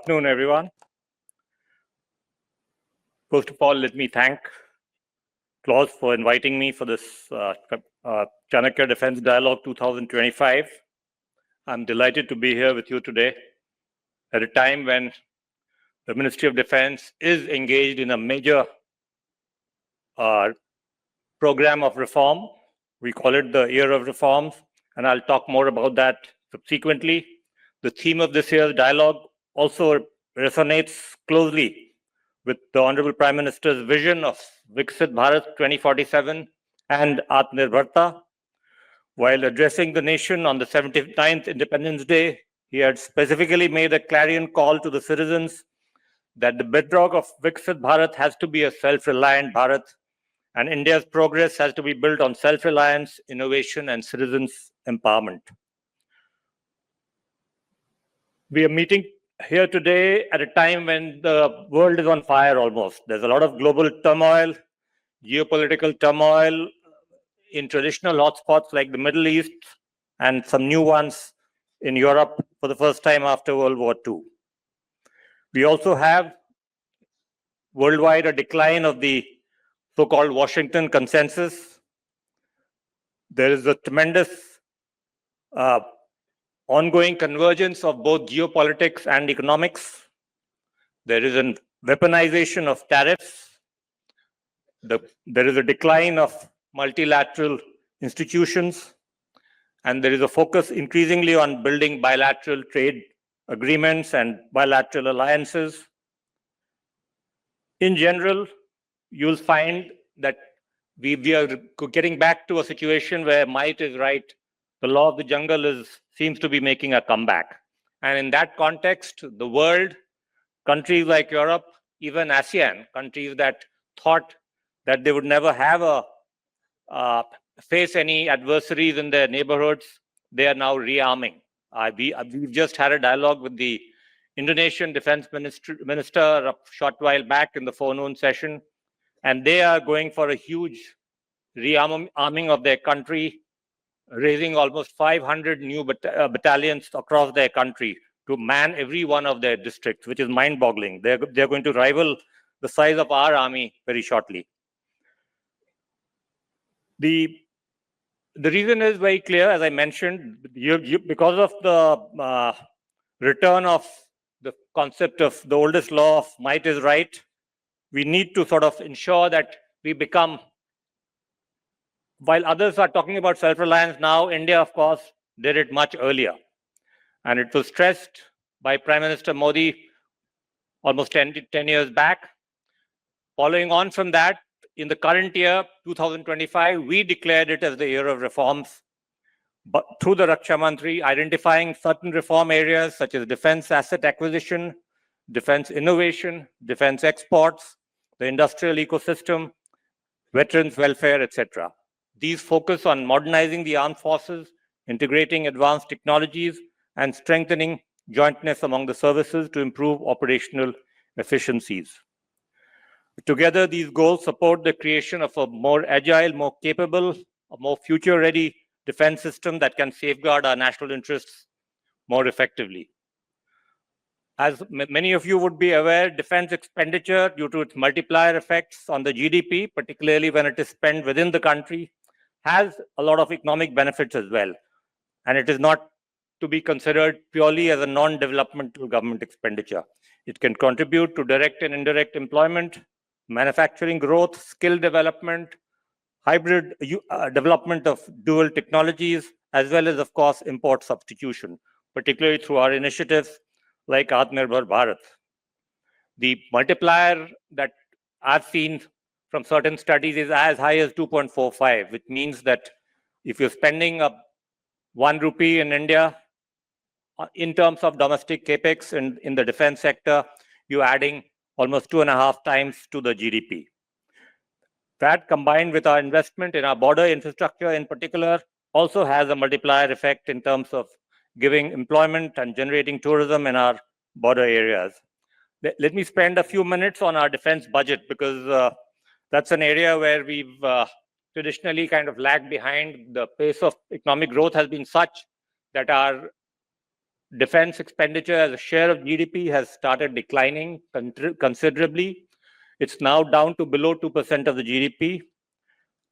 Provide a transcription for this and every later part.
afternoon, everyone. First of all, let me thank Claus for inviting me for this Chanakya Defence Dialogue 2025. I'm delighted to be here with you today at a time when the Ministry of Defence is engaged in a major program of reform. We call it the Year of Reforms, and I'll talk more about that subsequently. The theme of this year's dialogue also resonates closely with the Honorable Prime Minister's vision of Viksit Bharat 2047 and Atmanirbharta. While addressing the nation on the 79th Independence Day, he had specifically made a clarion call to the citizens that the bedrock of Viksit Bharat has to be a self-reliant Bharat, and India's progress has to be built on self-reliance, innovation, and citizens' empowerment. We are meeting here today at a time when the world is on fire almost. There's a lot of global turmoil, geopolitical turmoil in traditional hotspots like the Middle East and some new ones in Europe for the first time after World War II. We also have worldwide a decline of the so-called Washington consensus. There is a tremendous ongoing convergence of both geopolitics and economics. There is a weaponization of tariffs. There is a decline of multilateral institutions, and there is a focus increasingly on building bilateral trade agreements and bilateral alliances. In general, you'll find that we are getting back to a situation where might is right. The law of the jungle seems to be making a comeback. And in that context, the world, countries like Europe, even ASEAN, countries that thought that they would never have face any adversaries in their neighborhoods, they are now rearming. We've just had a dialogue with the Indonesian Defense Minister a short while back in the forenoon session, and they are going for a huge rearming of their country, raising almost 500 new battalions across their country to man every one of their districts, which is mind-boggling. They're going to rival the size of our army very shortly. The reason is very clear, as I mentioned, because of the return of the concept of the oldest law of might is right, we need to sort of ensure that we become, while others are talking about self-reliance now, India, of course, did it much earlier. And it was stressed by Prime Minister Modi almost 10 years back. Following on from that, in the current year, 2025, we declared it as the year of reforms, but through the Raksha Mantri, identifying certain reform areas such as defense asset acquisition, defense innovation, defense exports, the industrial ecosystem, veterans welfare, etc. These focus on modernizing the armed forces, integrating advanced technologies, and strengthening jointness among the services to improve operational efficiencies. Together, these goals support the creation of a more agile, more capable, a more future-ready defense system that can safeguard our national interests more effectively. As many of you would be aware, defense expenditure, due to its multiplier effects on the GDP, particularly when it is spent within the country, has a lot of economic benefits as well. And it is not to be considered purely as a non-developmental government expenditure. It can contribute to direct and indirect employment, manufacturing growth, skill development, hybrid development of dual technologies, as well as, of course, import substitution, particularly through our initiatives like Atmanirbhar Bharat. The multiplier that I've seen from certain studies is as high as 2.45, which means that if you're spending 1 rupee in India, in terms of domestic capex in the defense sector, you're adding almost 2.5 times to the GDP. That, combined with our investment in our border infrastructure in particular, also has a multiplier effect in terms of giving employment and generating tourism in our border areas. Let me spend a few minutes on our defense budget, because that's an area where we've traditionally kind of lagged behind. The pace of economic growth has been such that our defense expenditure as a share of GDP has started declining considerably. It's now down to below 2% of the GDP.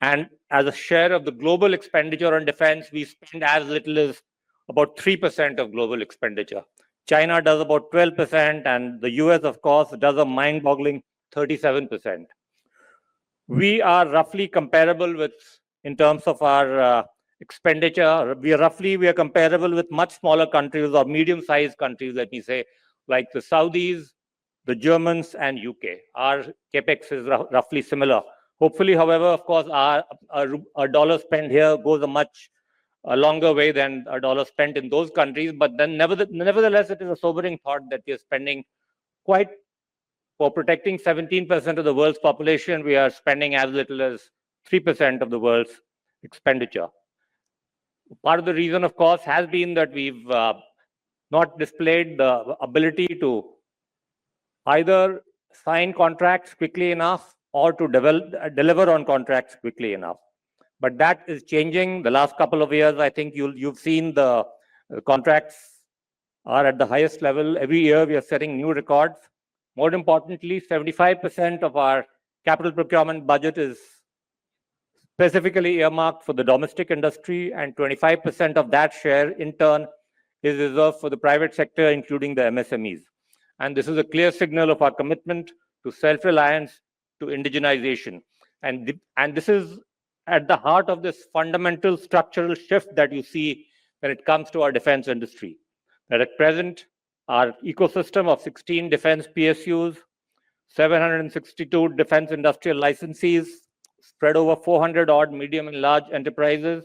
And as a share of the global expenditure on defense, we spend as little as about 3% of global expenditure. China does about 12%, and the US, of course, does a mind-boggling 37%. We are roughly comparable with, in terms of our expenditure, we are comparable with much smaller countries or medium-sized countries, let me say, like the Saudis, the Germans, and UK. Our capex is roughly similar. Hopefully, however, of course, our dollar spent here goes a longer way than a dollar spent in those countries. But then, nevertheless, it is a sobering thought that we are spending quite, for protecting 17% of the world's population, we are spending as little as 3% of the world's expenditure. Part of the reason, of course, has been that we've not displayed the ability to either sign contracts quickly enough or to deliver on contracts quickly enough. But that is changing. The last couple of years, I think you've seen the contracts are at the highest level. Every year, we are setting new records. More importantly, 75% of our capital procurement budget is specifically earmarked for the domestic industry, and 25% of that share, in turn, is reserved for the private sector, including the MSMEs. And this is a clear signal of our commitment to self-reliance, to indigenization. And this is at the heart of this fundamental structural shift that you see when it comes to our defense industry. That at present, our ecosystem of 16 defense PSUs, 762 defense industrial licensees, spread over 400 odd medium and large enterprises,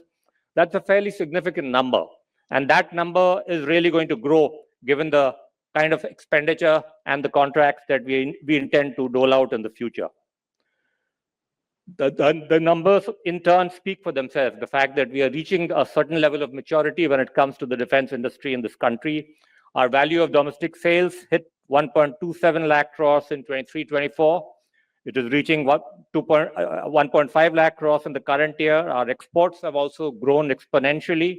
that's a fairly significant number. And that number is really going to grow given the kind of expenditure and the contracts that we intend to dole out in the future. The numbers in turn speak for themselves. The fact that we are reaching a certain level of maturity when it comes to the defense industry in this country. Our value of domestic sales hit 1.27 lakh crores in 23-24. It is reaching 1.5 lakh crores in the current year. Our exports have also grown exponentially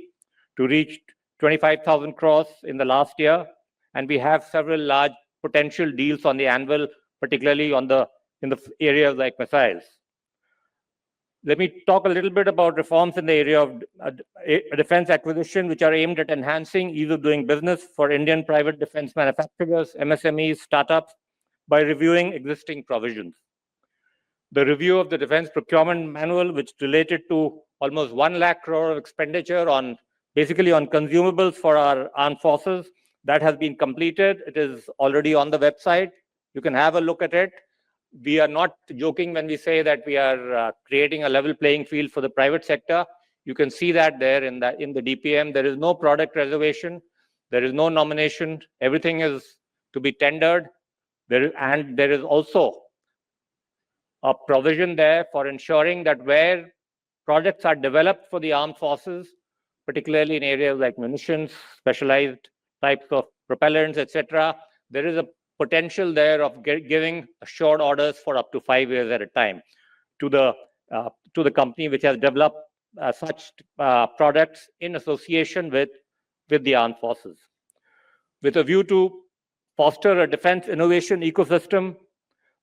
to reach 25,000 crores in the last year. And we have several large potential deals on the anvil, particularly in the areas like missiles. Let me talk a little bit about reforms in the area of defense acquisition, which are aimed at enhancing ease of doing business for Indian private defense manufacturers, MSMEs, startups, by reviewing existing provisions. The review of the Defense Procurement Manual, which related to almost 1 lakh crore of expenditure basically on consumables for our armed forces, that has been completed. It is already on the website. You can have a look at it. We are not joking when we say that we are creating a level playing field for the private sector. You can see that there in the DPM. There is no product reservation. There is no nomination. Everything is to be tendered. And there is also a provision there for ensuring that where projects are developed for the armed forces, particularly in areas like munitions, specialized types of propellants, etc., there is a potential there of giving assured orders for up to 5 years at a time to the company which has developed such products in association with the armed forces. With a view to foster a defense innovation ecosystem,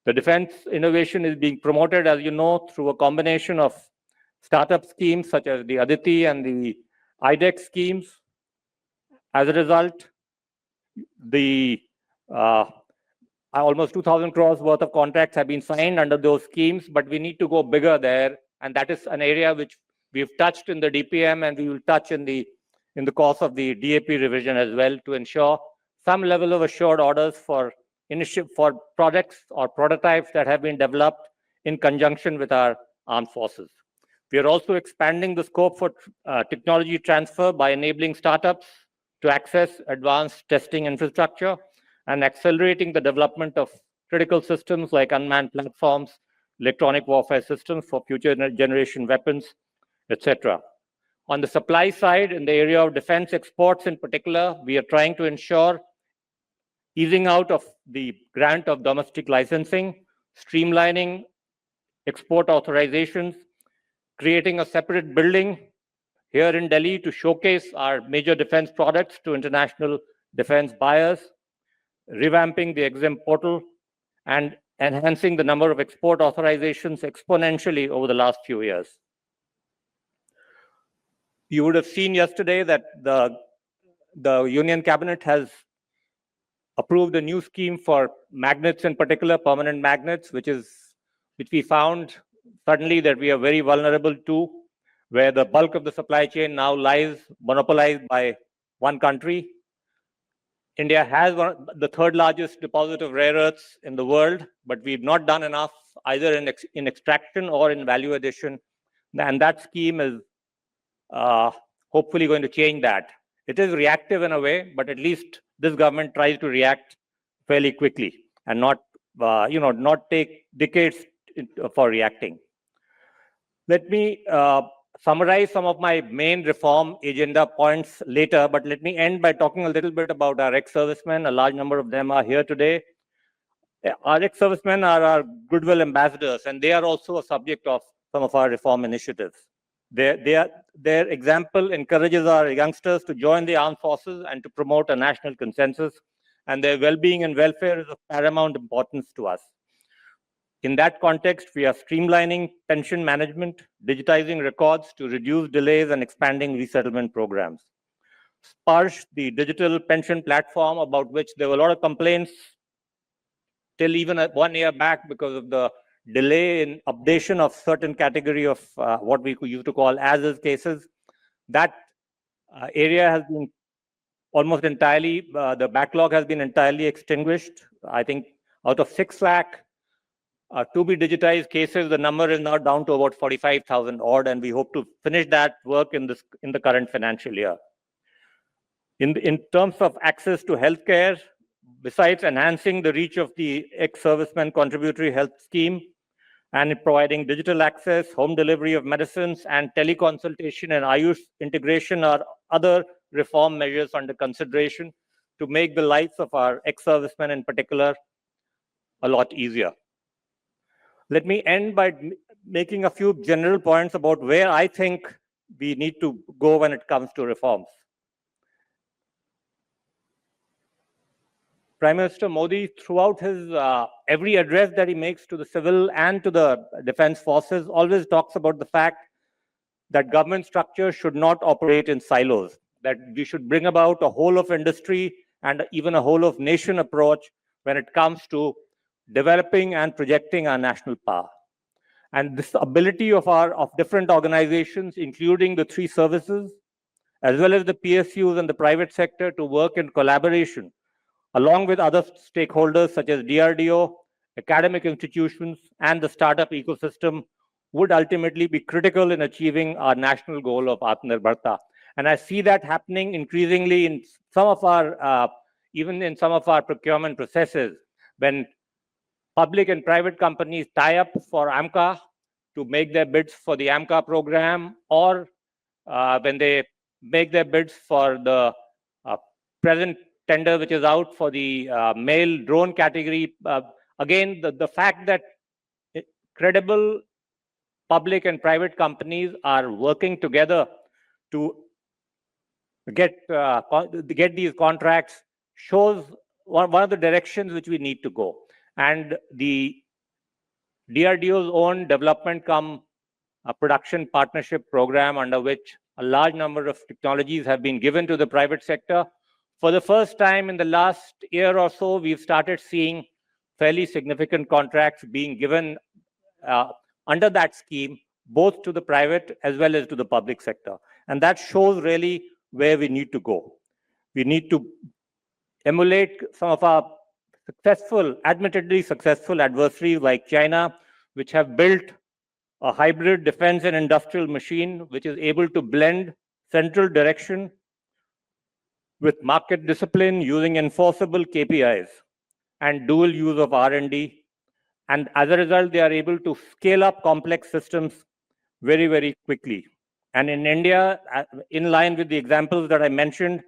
the defense innovation is being promoted, as you know, through a combination of startup schemes such as the Aditi and the IDEX schemes. As a result, the almost 2,000 crores worth of contracts have been signed under those schemes, but we need to go bigger there. And that is an area which we've touched in the DPM, and we will touch in the course of the DAP revision as well, to ensure some level of assured orders for products or prototypes that have been developed in conjunction with our armed forces. We are also expanding the scope for technology transfer by enabling startups to access advanced testing infrastructure and accelerating the development of critical systems like unmanned platforms, electronic warfare systems for future generation weapons, etc. On the supply side, in the area of defense exports in particular, we are trying to ensure easing out of the grant of domestic licensing, streamlining export authorizations, creating a separate building here in Delhi to showcase our major defense products to international defense buyers, revamping the EXIM portal, and enhancing the number of export authorizations exponentially over the last few years. You would have seen yesterday that the Union Cabinet has approved a new scheme for magnets, in particular permanent magnets, which we found suddenly that we are very vulnerable to, where the bulk of the supply chain now lies monopolized by one country. India has the third largest deposit of rare earths in the world, but we've not done enough either in extraction or in value addition. And that scheme is hopefully going to change that. It is reactive in a way, but at least this government tries to react fairly quickly and not take decades for reacting. Let me summarize some of my main reform agenda points later, but let me end by talking a little bit about our ex-servicemen. A large number of them are here today. Our ex-servicemen are our goodwill ambassadors, and they are also a subject of some of our reform initiatives. Their example encourages our youngsters to join the armed forces and to promote a national consensus, and their well-being and welfare is of paramount importance to us. In that context, we are streamlining pension management, digitizing records to reduce delays, and expanding resettlement programs. Sparsh, the digital pension platform about which there were a lot of complaints till even 1 year back because of the delay in updation of certain category of what we used to call as-is cases. That area has been almost entirely, the backlog has been entirely extinguished. I think out of 6 lakh to be digitized cases, the number is now down to about 45,000 odd, and we hope to finish that work in the current financial year. In terms of access to healthcare, besides enhancing the reach of the ex-servicemen contributory health scheme and providing digital access, home delivery of medicines, and teleconsultation and Ayush integration are other reform measures under consideration to make the lives of our ex-servicemen in particular a lot easier. Let me end by making a few general points about where I think we need to go when it comes to reforms. Prime Minister Modi, throughout his every address that he makes to the civil and to the defense forces, always talks about the fact that government structure should not operate in silos, that we should bring about a whole of industry and even a whole of nation approach when it comes to developing and projecting our national power. And this ability of different organizations, including the 3 services, as well as the PSUs and the private sector, to work in collaboration along with other stakeholders such as DRDO, academic institutions, and the startup ecosystem, would ultimately be critical in achieving our national goal of Atmanirbharta. And I see that happening increasingly in some of our, even in some of our procurement processes, when public and private companies tie up for AMCA to make their bids for the AMCA program, or when they make their bids for the present tender which is out for the male drone category. Again, the fact that credible public and private companies are working together to get these contracts shows one of the directions which we need to go. And the DRDO's own development cum production partnership program, under which a large number of technologies have been given to the private sector. For the first time in the last year or so, we've started seeing fairly significant contracts being given under that scheme, both to the private as well as to the public sector. And that shows really where we need to go. We need to emulate some of our admittedly successful adversaries like China, which have built a hybrid defense and industrial machine which is able to blend central direction with market discipline using enforceable KPIs and dual use of R&D. And as a result, they are able to scale up complex systems very, very quickly. And in India, in line with the examples that I mentioned,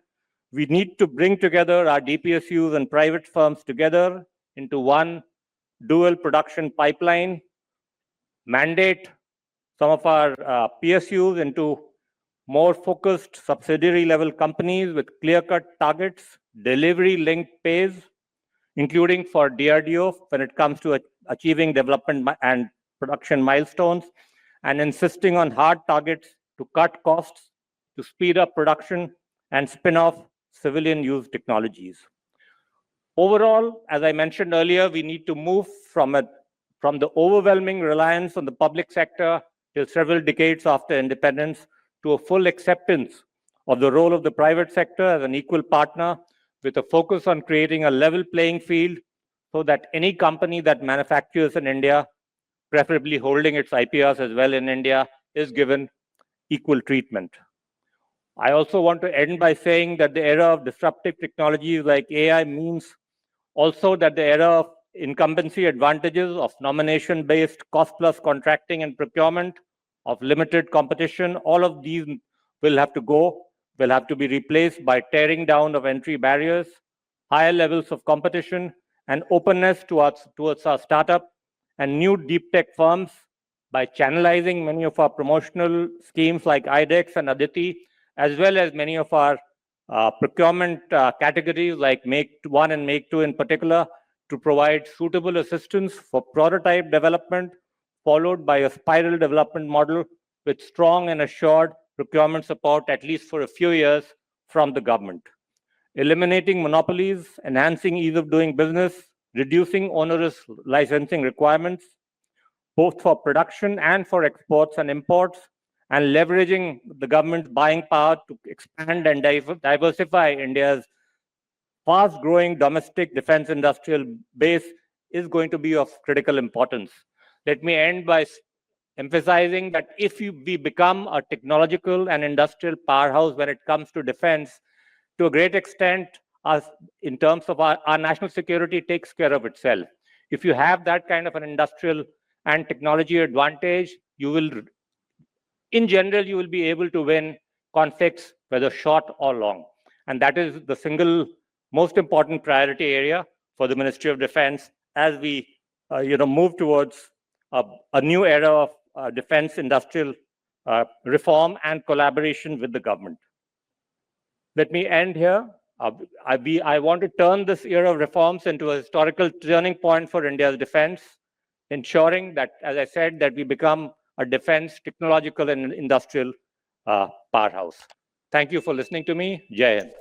we need to bring together our DPSUs and private firms together into one dual production pipeline, mandate some of our PSUs into more focused subsidiary level companies with clear-cut targets, delivery-linked pays, including for DRDO when it comes to achieving development and production milestones, and insisting on hard targets to cut costs, to speed up production, and spin off civilian-use technologies. Overall, as I mentioned earlier, we need to move from the overwhelming reliance on the public sector till several decades after independence to a full acceptance of the role of the private sector as an equal partner, with a focus on creating a level playing field so that any company that manufactures in India, preferably holding its IPRs as well in India, is given equal treatment. I also want to end by saying that the era of disruptive technologies like AI means also that the era of incumbency advantages, of nomination-based cost-plus contracting and procurement, of limited competition, all of these will have to go, will have to be replaced by tearing down of entry barriers, higher levels of competition, and openness towards our startup and new deep tech firms by channelizing many of our promotional schemes like IDEX and Aditi, as well as many of our procurement categories like Make 1 and Make 2 in particular, to provide suitable assistance for prototype development, followed by a spiral development model with strong and assured procurement support, at least for a few years, from the government. Eliminating monopolies, enhancing ease of doing business, reducing onerous licensing requirements, both for production and for exports and imports, and leveraging the government's buying power to expand and diversify India's fast-growing domestic defense industrial base is going to be of critical importance. Let me end by emphasizing that if we become a technological and industrial powerhouse when it comes to defense, to a great extent, in terms of our national security takes care of itself. If you have that kind of an industrial and technology advantage, you will, in general, you will be able to win conflicts, whether short or long. And that is the single most important priority area for the Ministry of Defense as we move towards a new era of defense industrial reform and collaboration with the government. Let me end here. I want to turn this era of reforms into a historical turning point for India's defense, ensuring that, as I said, that we become a defense, technological, and industrial powerhouse. Thank you for listening to me. Jai Hind.